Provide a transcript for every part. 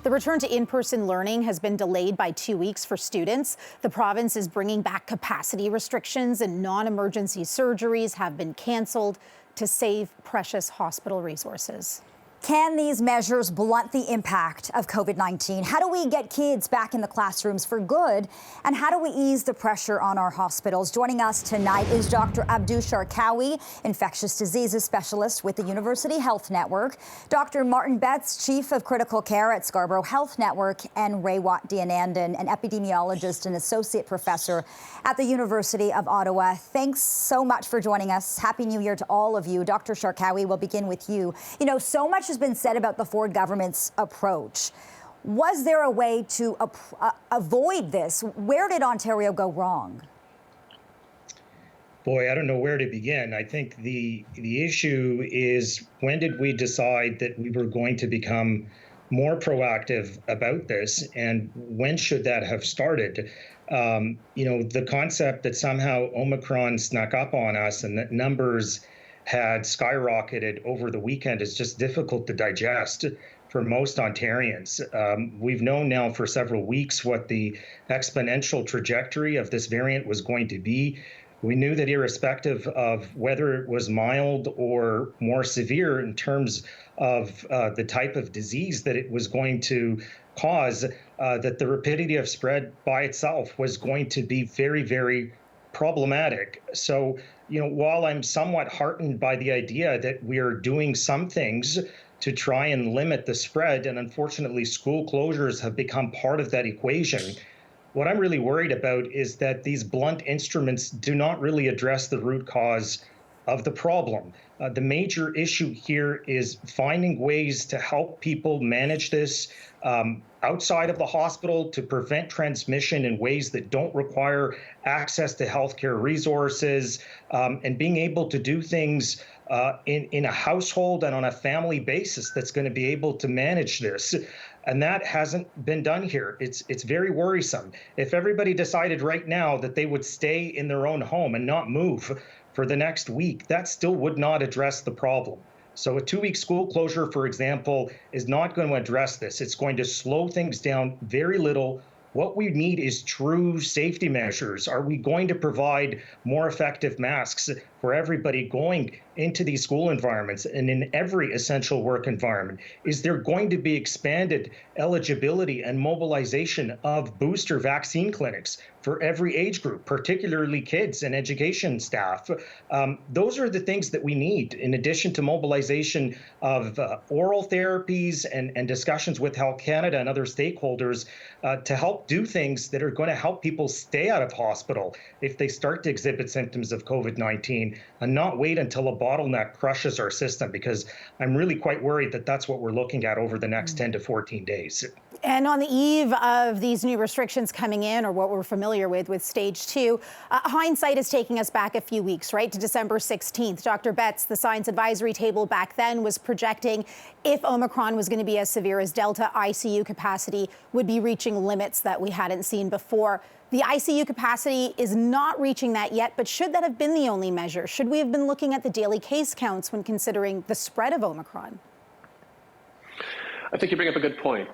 The return to in-person learning has been delayed by 2 weeks for students. The province is bringing back capacity restrictions and non-emergency surgeries have been canceled to save precious hospital resources. Can these measures blunt the impact of COVID-19? How do we get kids back in the classrooms for good? And how do we ease the pressure on our hospitals? Joining us tonight is Dr. Abdu Sharkawi, infectious diseases specialist with the University Health Network, Dr. Martin Betts, chief of critical care at Scarborough Health Network, and Raywat Deonandan, an epidemiologist and associate professor at the University of Ottawa. Thanks so much for joining us. Happy New Year to all of you. Dr. Sharkawi, we'll begin with you. You know, so much has been said about the Ford government's approach. Was there a way to avoid this? Where did Ontario go wrong? Boy, I don't know where to begin. I think the issue is, when did we decide that we were going to become more proactive about this, and when should that have started? The concept that somehow Omicron snuck up on us and that numbers had skyrocketed over the weekend is just difficult to digest for most Ontarians. We've known now for several weeks what the exponential trajectory of this variant was going to be. We knew that irrespective of whether it was mild or more severe in terms of the type of disease that it was going to cause, that the rapidity of spread by itself was going to be very, very problematic. So, while I'm somewhat heartened by the idea that we are doing some things to try and limit the spread, and unfortunately school closures have become part of that equation, what I'm really worried about is that these blunt instruments do not really address the root cause of the problem. The major issue here is finding ways to help people manage this outside of the hospital, to prevent transmission in ways that don't require access to healthcare resources, and being able to do things in a household and on a family basis that's going to be able to manage this. And that hasn't been done here. It's very worrisome. If everybody decided right now that they would stay in their own home and not move for the next week, that still would not address the problem. So a 2-week school closure, for example, is not going to address this. It's going to slow things down very little. What we need is true safety measures. Are we going to provide more effective masks for everybody going into these school environments and in every essential work environment? Is there going to be expanded eligibility and mobilization of booster vaccine clinics for every age group, particularly kids and education staff? Those are the things that we need, in addition to mobilization of oral therapies and discussions with Health Canada and other stakeholders to help do things that are going to help people stay out of hospital if they start to exhibit symptoms of COVID-19, and not wait until a bottleneck crushes our system, because I'm really quite worried that that's what we're looking at over the next 10 to 14 days. And on the eve of these new restrictions coming in, or what we're familiar with stage 2, hindsight is taking us back a few weeks, right, to December 16th. Dr. Betts, the science advisory table back then was projecting if Omicron was going to be as severe as Delta, ICU capacity would be reaching limits that we hadn't seen before. The ICU capacity is not reaching that yet, but should that have been the only measure? Should we have been looking at the daily case counts when considering the spread of Omicron? I think you bring up a good point.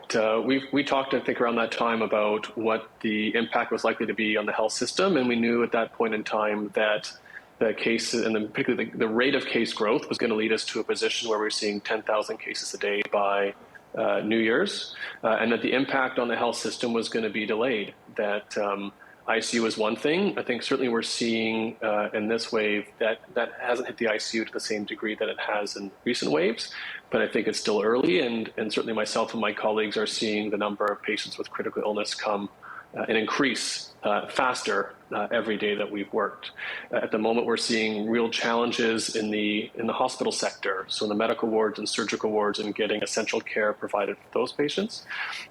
We talked, I think, around that time about what the impact was likely to be on the health system, and we knew at that point in time that the cases, and particularly the rate of case growth, was going to lead us to a position where we were seeing 10,000 cases a day by New Year's, and that the impact on the health system was going to be delayed. That ICU is one thing. I think certainly we're seeing in this wave that hasn't hit the ICU to the same degree that it has in recent waves, but I think it's still early, and certainly myself and my colleagues are seeing the number of patients with critical illness come and increase faster every day that we've worked. At the moment, we're seeing real challenges in the hospital sector, so in the medical wards and surgical wards, and getting essential care provided for those patients.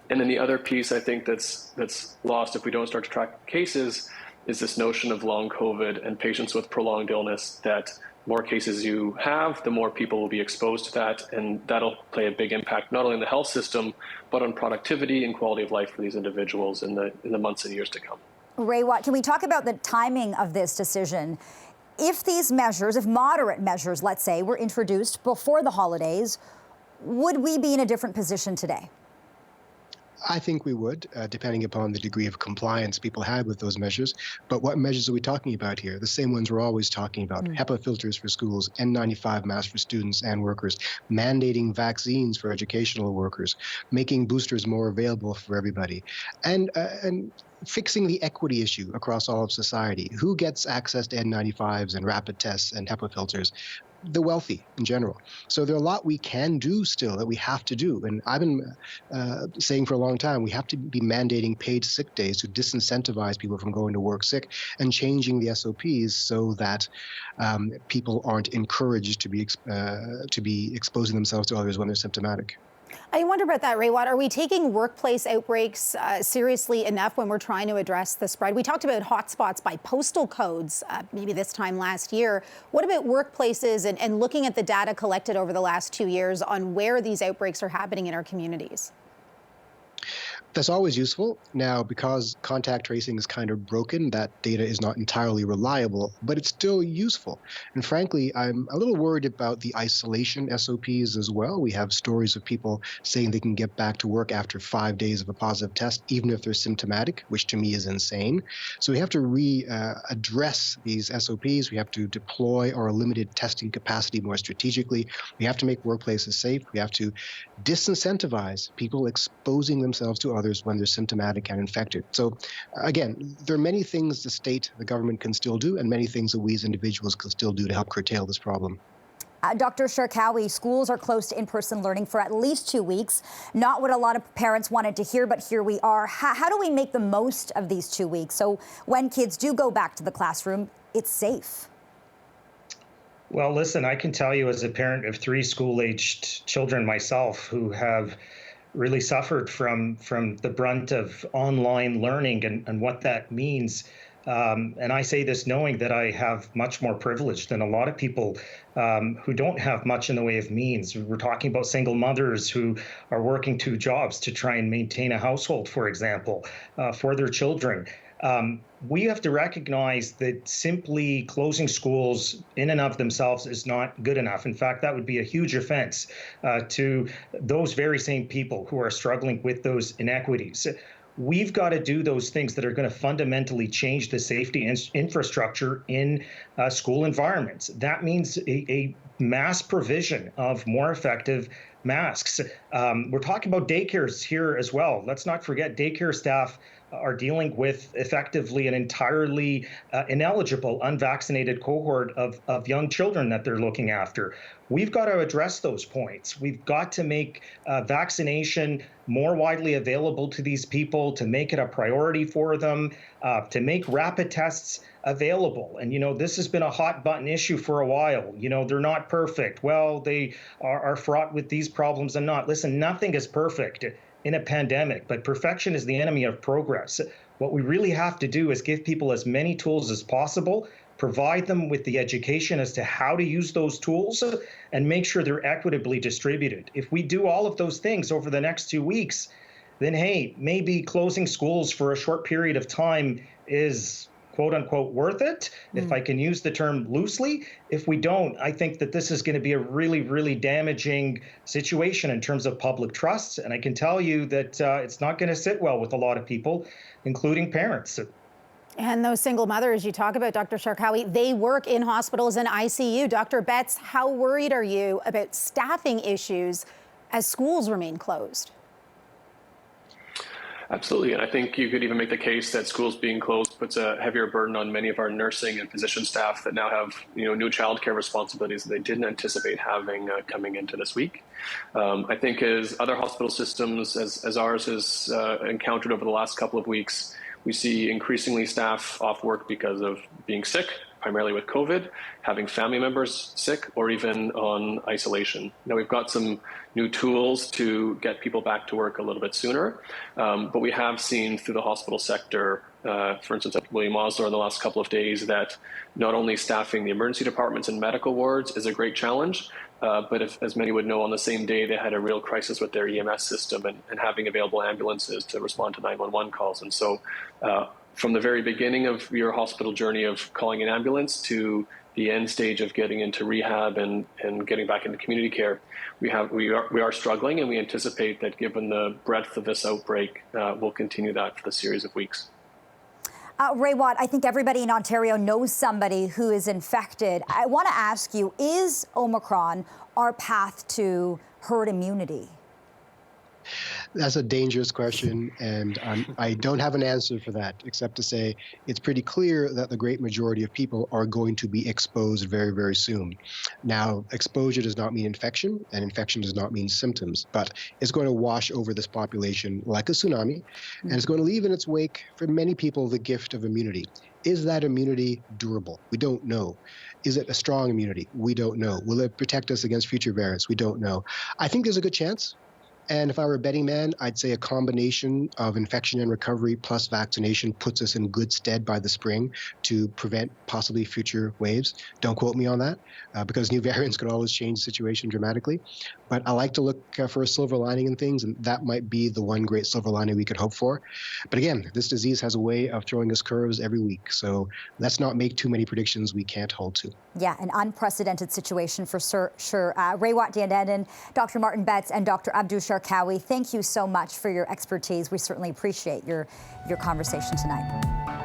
And then the other piece I think that's lost if we don't start to track cases is this notion of long COVID and patients with prolonged illness, that more cases you have, the more people will be exposed to that, and that'll play a big impact not only in the health system, but on productivity and quality of life for these individuals in the months and years to come. Raywat, can we talk about the timing of this decision? If these measures, if moderate measures, let's say, were introduced before the holidays, would we be in a different position today? I think we would, depending upon the degree of compliance people had with those measures. But what measures are we talking about here? The same ones we're always talking about. HEPA filters for schools, N95 masks for students and workers, mandating vaccines for educational workers, making boosters more available for everybody, and fixing the equity issue across all of society. Who gets access to N95s and rapid tests and HEPA filters? The wealthy in general. So there are a lot we can do still that we have to do. And I've been saying for a long time, we have to be mandating paid sick days to disincentivize people from going to work sick and changing the SOPs so that people aren't encouraged to be exposing themselves to others when they're symptomatic. I wonder about that, Raywat. Are we taking workplace outbreaks seriously enough when we're trying to address the spread? We talked about hotspots by postal codes maybe this time last year. What about workplaces and looking at the data collected over the last 2 years on where these outbreaks are happening in our communities? That's always useful. Now, because contact tracing is kind of broken, that data is not entirely reliable, but it's still useful. And frankly, I'm a little worried about the isolation SOPs as well. We have stories of people saying they can get back to work after 5 days of a positive test, even if they're symptomatic, which to me is insane. So we have to address these SOPs. We have to deploy our limited testing capacity more strategically. We have to make workplaces safe. We have to disincentivize people exposing themselves to others when they're symptomatic and infected. So again, there are many things the state, the government can still do, and many things that we as individuals can still do to help curtail this problem. Dr. Sharkawi, schools are closed to in-person learning for at least 2 weeks. Not what a lot of parents wanted to hear, but here we are. How do we make the most of these 2 weeks so when kids do go back to the classroom, it's safe? Well, listen, I can tell you as a parent of 3 school-aged children myself who have really suffered from the brunt of online learning and what that means. And I say this knowing that I have much more privilege than a lot of people who don't have much in the way of means. We're talking about single mothers who are working 2 jobs to try and maintain a household, for example, for their children. We have to recognize that simply closing schools in and of themselves is not good enough. In fact, that would be a huge offense to those very same people who are struggling with those inequities. We've got to do those things that are going to fundamentally change the safety infrastructure in school environments. That means a mass provision of more effective masks. We're talking about daycares here as well. Let's not forget daycare staff are dealing with effectively an entirely ineligible, unvaccinated cohort of young children that they're looking after. We've got to address those points. We've got to make vaccination more widely available to these people, to make it a priority for them, to make rapid tests available. And, this has been a hot button issue for a while. They're not perfect. Well, they are fraught with these problems and not. Listen, nothing is perfect in a pandemic, but perfection is the enemy of progress. What we really have to do is give people as many tools as possible, provide them with the education as to how to use those tools, and make sure they're equitably distributed. If we do all of those things over the next 2 weeks, then hey, maybe closing schools for a short period of time is quote unquote worth it, if I can use the term loosely. If we don't, I think that this is going to be a really, really damaging situation in terms of public trust. And I can tell you that it's not going to sit well with a lot of people, including parents. And those single mothers you talk about, Dr. Sharkawi, they work in hospitals and ICU. Dr. Betts, how worried are you about staffing issues as schools remain closed? Absolutely, and I think you could even make the case that schools being closed puts a heavier burden on many of our nursing and physician staff that now have new childcare responsibilities that they didn't anticipate having coming into this week. I think as other hospital systems, as ours has encountered over the last couple of weeks, we see increasingly staff off work because of being sick, primarily with COVID, having family members sick, or even on isolation. Now, we've got some new tools to get people back to work a little bit sooner, but we have seen through the hospital sector, for instance, at William Osler in the last couple of days, that not only staffing the emergency departments and medical wards is a great challenge, but as many would know, on the same day, they had a real crisis with their EMS system and having available ambulances to respond to 911 calls. And so from the very beginning of your hospital journey of calling an ambulance to the end stage of getting into rehab and getting back into community care, we are struggling, and we anticipate that given the breadth of this outbreak, we'll continue that for the series of weeks. Ray Watt, I think everybody in Ontario knows somebody who is infected. I want to ask you, is Omicron our path to herd immunity? That's a dangerous question, and I don't have an answer for that, except to say it's pretty clear that the great majority of people are going to be exposed very, very soon. Now, exposure does not mean infection, and infection does not mean symptoms, but it's going to wash over this population like a tsunami, and it's going to leave in its wake, for many people, the gift of immunity. Is that immunity durable? We don't know. Is it a strong immunity? We don't know. Will it protect us against future variants? We don't know. I think there's a good chance. And if I were a betting man, I'd say a combination of infection and recovery plus vaccination puts us in good stead by the spring to prevent possibly future waves. Don't quote me on that, because new variants could always change the situation dramatically. But I like to look for a silver lining in things, and that might be the one great silver lining we could hope for. But again, this disease has a way of throwing us curves every week, so let's not make too many predictions we can't hold to. Yeah, an unprecedented situation for sure. Ray Watt, Dr. Martin Betts, and Dr. Abdushar Kawi, thank you so much for your expertise. We certainly appreciate your conversation tonight.